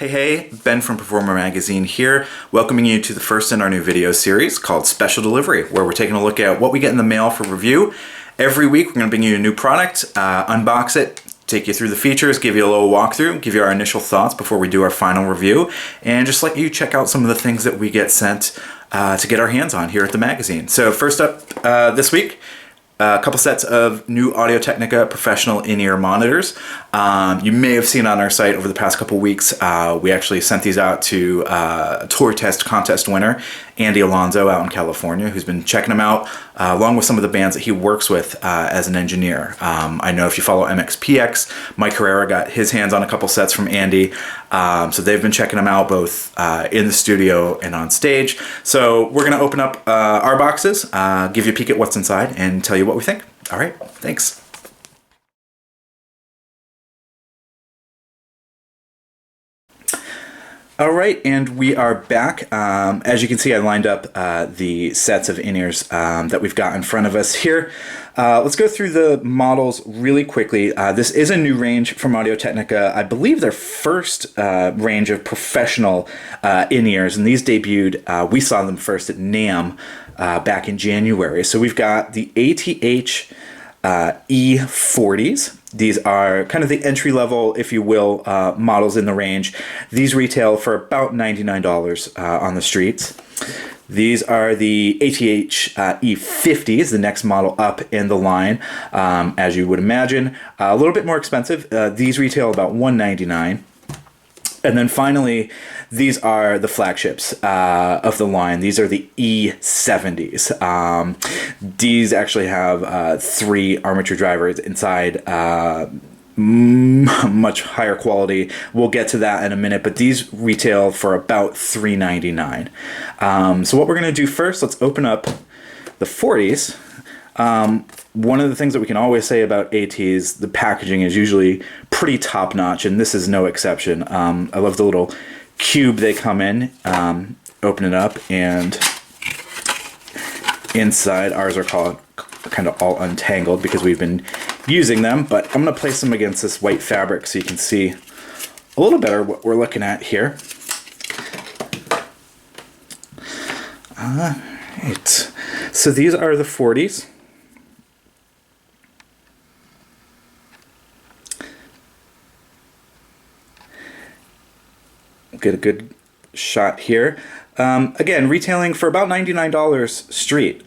Hey, Ben from Performer Magazine here, welcoming you to the first in our new video series called Special Delivery, where we're taking a look at what we get in the mail for review. Every week we're going to bring you a new product, unbox it, take you through the features, give you a little walkthrough, give you our initial thoughts before we do our final review, and just let you check out some of the things that we get sent to get our hands on here at the magazine. So first up this week, a couple sets of new Audio-Technica professional in-ear monitors. You may have seen on our site over the past couple weeks, we actually sent these out to a tour test contest winner, Andy Alonso out in California, who's been checking them out, along with some of the bands that he works with as an engineer. I know if you follow MXPX, Mike Herrera got his hands on a couple sets from Andy, so they've been checking them out both in the studio and on stage. So we're going to open up our boxes, give you a peek at what's inside, and tell you what we think. All right, thanks. All right, and we are back. As you can see, I lined up the sets of in-ears that we've got in front of us here. Let's go through the models really quickly. This is a new range from Audio-Technica. I believe their first range of professional in-ears, and these debuted, we saw them first at NAMM back in January. So we've got the ATH-E40s. These are kind of the entry-level, if you will, models in the range. These retail for about $99 on the streets. These are the ATH-E50s, the next model up in the line, as you would imagine. A little bit more expensive. These retail about $199. And then finally, these are the flagships of the line. These are the E70s. These actually have 3 armature drivers inside, much higher quality. We'll get to that in a minute, but these retail for about $399. So what we're going to do first, let's open up the 40s. One of the things that we can always say about ATs, the packaging is usually pretty top-notch, and this is no exception. I love the little cube they come in. Open it up, and inside, ours are called kind of all untangled because we've been using them, but I'm going to place them against this white fabric so you can see a little better what we're looking at here. All right. So these are the 40s. Get a good shot here. Again, retailing for about $99 street,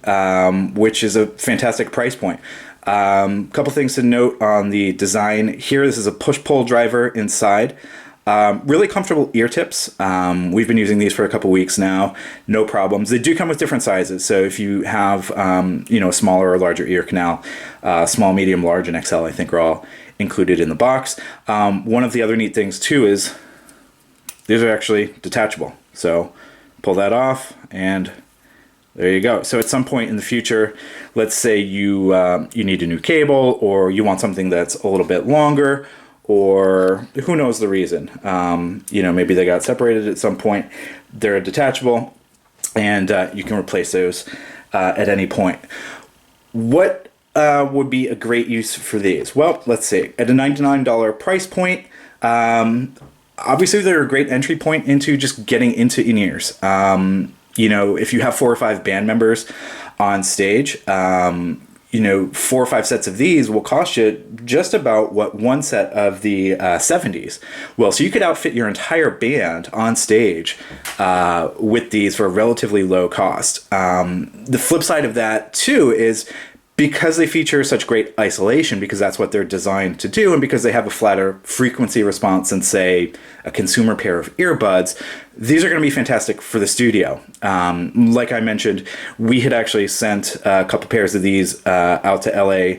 which is a fantastic price point. Couple things to note on the design here. This is a push-pull driver inside. Really comfortable ear tips. We've been using these for a couple weeks now. No problems. They do come with different sizes. So if you have, a smaller or larger ear canal, small, medium, large, and XL, I think are all included in the box. One of the other neat things too is these are actually detachable. So pull that off and there you go. So at some point in the future, let's say you need a new cable, or you want something that's a little bit longer, or who knows the reason. Maybe they got separated at some point. They're detachable, and you can replace those at any point. What would be a great use for these? Well, let's see. At a $99 price point, obviously, they're a great entry point into just getting into in-ears. If you have 4 or 5 band members on stage, 4 or 5 sets of these will cost you just about what one set of the 70s will. So you could outfit your entire band on stage with these for a relatively low cost. The flip side of that, too, is because they feature such great isolation, because that's what they're designed to do, and because they have a flatter frequency response than, say, a consumer pair of earbuds, these are going to be fantastic for the studio. Like I mentioned, we had actually sent a couple pairs of these out to LA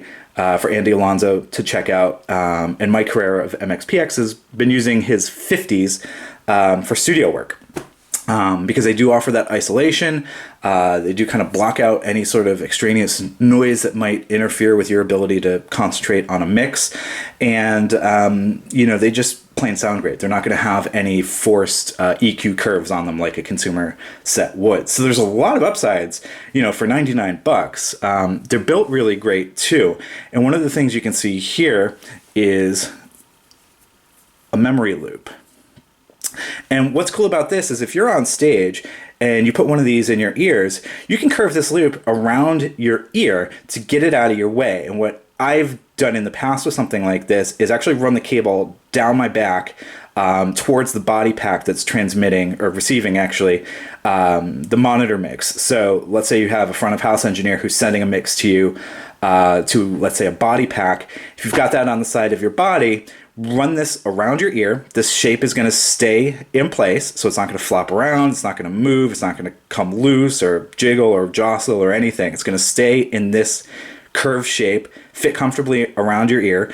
for Andy Alonso to check out, and Mike Herrera of MXPX has been using his 50s for studio work. Because they do offer that isolation. They do kind of block out any sort of extraneous noise that might interfere with your ability to concentrate on a mix. And, they just plain sound great. They're not going to have any forced EQ curves on them like a consumer set would. So there's a lot of upsides, for $99. They're built really great too. And one of the things you can see here is a memory loop. And what's cool about this is if you're on stage and you put one of these in your ears, you can curve this loop around your ear to get it out of your way. And what I've done in the past with something like this is actually run the cable down my back towards the body pack that's transmitting or receiving actually the monitor mix. So let's say you have a front of house engineer who's sending a mix to you to, let's say, a body pack. If you've got that on the side of your body, run this around your ear. This shape is going to stay in place, so it's not going to flop around, it's not going to move, it's not going to come loose or jiggle or jostle or anything. It's going to stay in this curved shape, fit comfortably around your ear.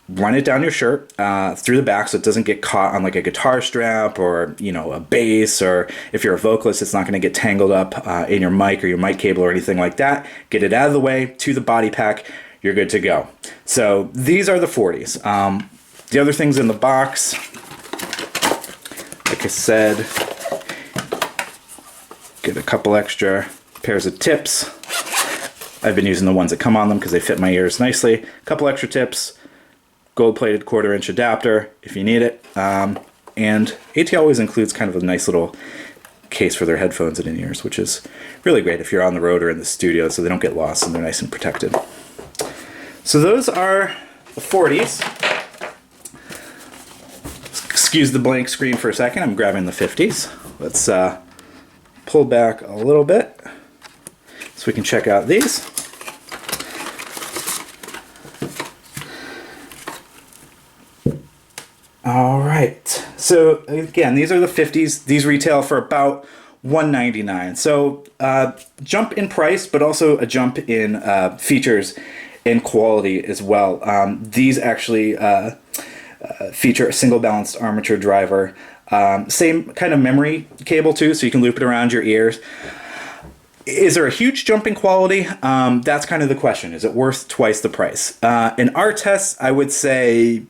Run it down your shirt through the back so it doesn't get caught on like a guitar strap or, you know, a bass, or if you're a vocalist, it's not going to get tangled up in your mic or your mic cable or anything like that. Get it out of the way to the body pack. You're good to go. So these are the 40s. The other things in the box, like I said, get a couple extra pairs of tips. I've been using the ones that come on them because they fit my ears nicely. A couple extra tips. Gold-plated 1/4-inch adapter if you need it, and AT always includes kind of a nice little case for their headphones and in-ears, which is really great if you're on the road or in the studio, so they don't get lost and they're nice and protected. So those are the 40s. Excuse the blank screen for a second. I'm grabbing the 50s. Let's pull back a little bit so we can check out these. All right, so again, these are the 50s. These retail for about $199. So jump in price, but also a jump in features and quality as well. These actually feature a single balanced armature driver. Same kind of memory cable too, so you can loop it around your ears. Is there a huge jump in quality? That's kind of the question. Is it worth twice the price? In our tests, I would say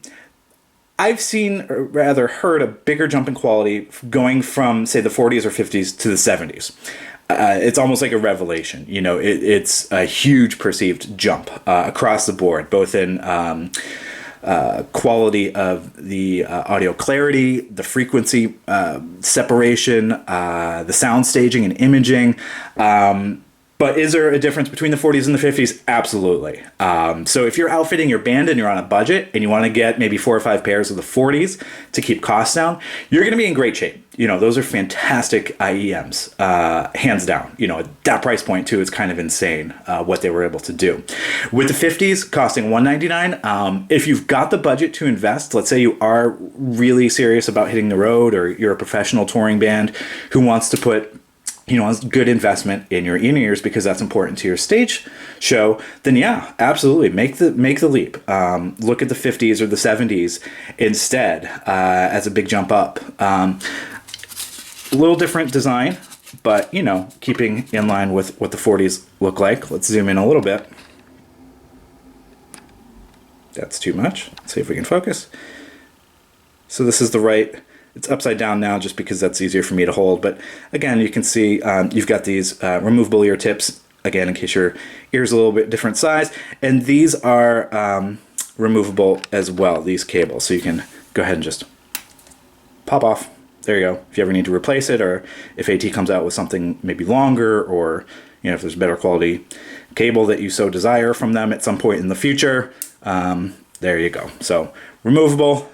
I've seen, or rather heard, a bigger jump in quality going from, say, the 40s or 50s to the 70s. It's almost like a revelation. You know, it's a huge perceived jump across the board, both in quality of the audio clarity, the frequency separation, the sound staging and imaging. But is there a difference between the 40s and the 50s? Absolutely. So if you're outfitting your band and you're on a budget and you want to get maybe 4 or 5 pairs of the 40s to keep costs down, you're going to be in great shape. You know, those are fantastic IEMs, hands down. You know, at that price point too, it's kind of insane what they were able to do. With the 50s costing $199, if you've got the budget to invest, let's say you are really serious about hitting the road, or you're a professional touring band who wants to put, you know, a good investment in your in-ears because that's important to your stage show, then yeah, absolutely make the leap. Look at the 50s or the 70s instead as a big jump up. A little different design, but you know, keeping in line with what the 40s look like. Let's zoom in a little bit. That's too much. Let's see if we can focus. So this is the right. It's upside down now just because that's easier for me to hold. But again, you can see you've got these removable ear tips, again, in case your ear's a little bit different size. And these are removable as well, these cables. So you can go ahead and just pop off. There you go. If you ever need to replace it, or if AT comes out with something maybe longer, or you know, if there's better quality cable that you so desire from them at some point in the future, there you go. So removable.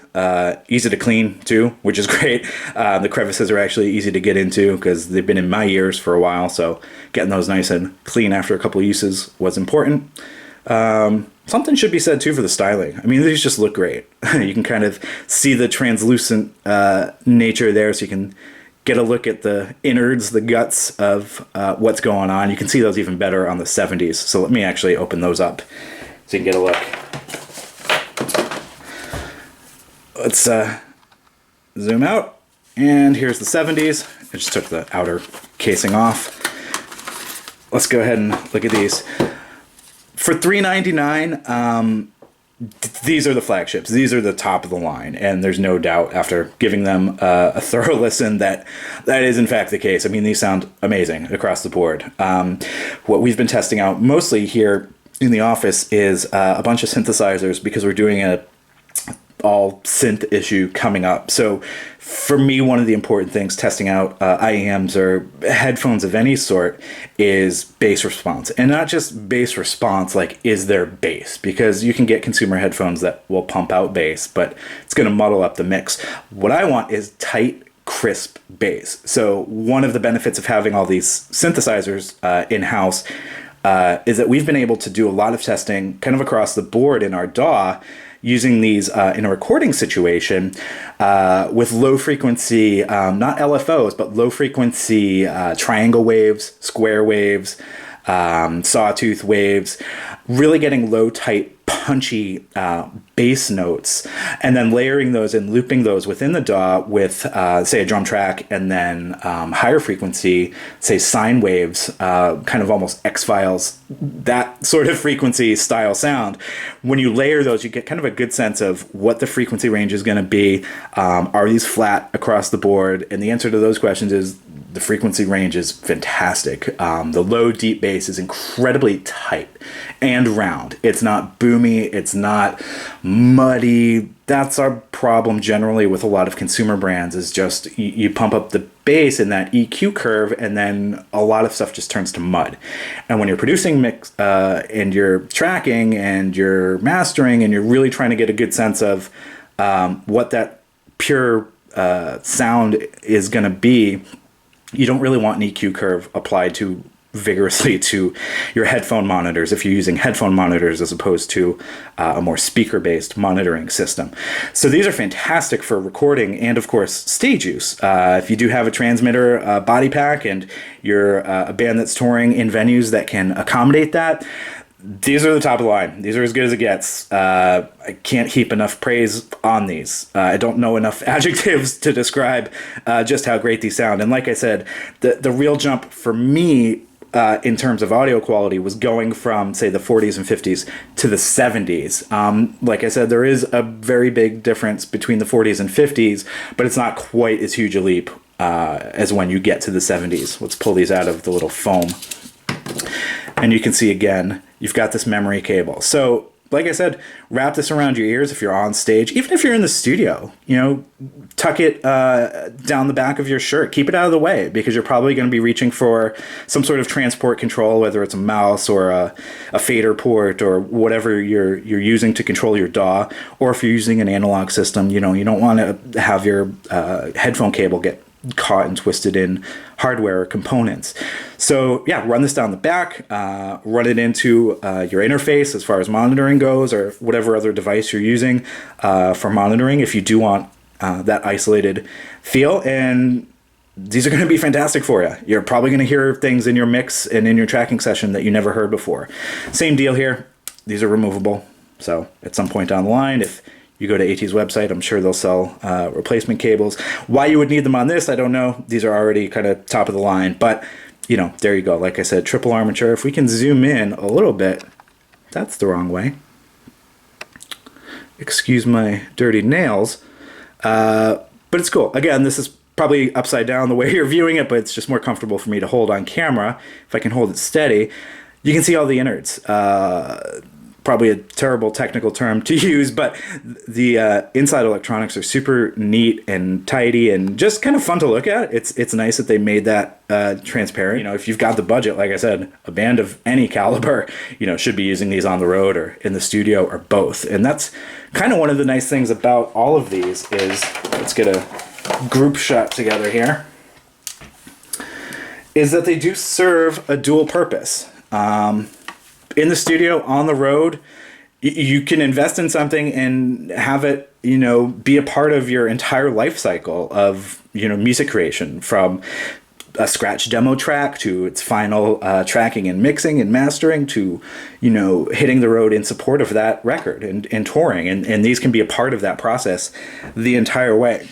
Easy to clean too, which is great. The crevices are actually easy to get into because they've been in my ears for a while, so getting those nice and clean after a couple of uses was important. Something should be said too for the styling. I mean, these just look great. You can kind of see the translucent nature there, so you can get a look at the innards, the guts of what's going on. You can see those even better on the 70s. So let me actually open those up so you can get a look. Let's zoom out, and here's the 70s. I just took the outer casing off. Let's go ahead and look at these. For $399, these are the flagships. These are the top of the line, and there's no doubt after giving them a thorough listen that is in fact the case. I mean, these sound amazing across the board. What we've been testing out mostly here in the office is a bunch of synthesizers because we're doing all synth issue coming up. So for me, one of the important things testing out IEMs or headphones of any sort is bass response. And not just bass response, like is there bass? Because you can get consumer headphones that will pump out bass, but it's going to muddle up the mix. What I want is tight, crisp bass. So one of the benefits of having all these synthesizers in-house is that we've been able to do a lot of testing kind of across the board in our DAW using these in a recording situation with low frequency, not LFOs, but low frequency triangle waves, square waves, sawtooth waves, really getting low, tight, punchy bass notes, and then layering those and looping those within the DAW with, say, a drum track, and then higher frequency, say, sine waves, kind of almost X-Files, that sort of frequency style sound. When you layer those, you get kind of a good sense of what the frequency range is going to be. Are these flat across the board? And the answer to those questions is the frequency range is fantastic. The low, deep bass is incredibly tight and round. It's not boomy. It's not muddy. That's our problem generally with a lot of consumer brands, is just you pump up the bass in that EQ curve, and then a lot of stuff just turns to mud. And when you're producing mix and you're tracking and you're mastering and you're really trying to get a good sense of what that pure sound is going to be, you don't really want an EQ curve applied too vigorously to your headphone monitors if you're using headphone monitors as opposed to a more speaker-based monitoring system. So these are fantastic for recording and, of course, stage use. If you do have a transmitter body pack and you're a band that's touring in venues that can accommodate that, these are the top of the line. These are as good as it gets. I can't heap enough praise on these. I don't know enough adjectives to describe just how great these sound. And like I said, the real jump for me in terms of audio quality was going from, say, the 40s and 50s to the 70s. Like I said, there is a very big difference between the 40s and 50s, but it's not quite as huge a leap as when you get to the 70s. Let's pull these out of the little foam. And you can see, again, you've got this memory cable. So, like I said, wrap this around your ears if you're on stage. Even if you're in the studio, tuck it down the back of your shirt. Keep it out of the way, because you're probably going to be reaching for some sort of transport control, whether it's a mouse or a fader port or whatever you're using to control your DAW. Or if you're using an analog system, you don't want to have your headphone cable get caught and twisted in hardware or components. So yeah, run this down the back, run it into your interface as far as monitoring goes, or whatever other device you're using for monitoring if you do want that isolated feel. And these are going to be fantastic for you. You're probably going to hear things in your mix and in your tracking session that you never heard before. Same deal here. These are removable. So at some point down the line, if you go to AT's website, I'm sure they'll sell replacement cables. Why you would need them on this, I don't know. These are already kind of top of the line. But, there you go. Like I said, triple armature. If we can zoom in a little bit, that's the wrong way. Excuse my dirty nails. But it's cool. Again, this is probably upside down the way you're viewing it, but it's just more comfortable for me to hold on camera. If I can hold it steady, you can see all the innards. Probably a terrible technical term to use, but the inside electronics are super neat and tidy and just kind of fun to look at. It's nice that they made that transparent. If you've got the budget, like I said, a band of any caliber, should be using these on the road or in the studio or both. And that's kind of one of the nice things about all of these is, let's get a group shot together here, is that they do serve a dual purpose. In the studio, on the road, you can invest in something and have it, be a part of your entire life cycle of, music creation, from a scratch demo track to its final tracking and mixing and mastering to, hitting the road in support of that record and touring. And these can be a part of that process the entire way.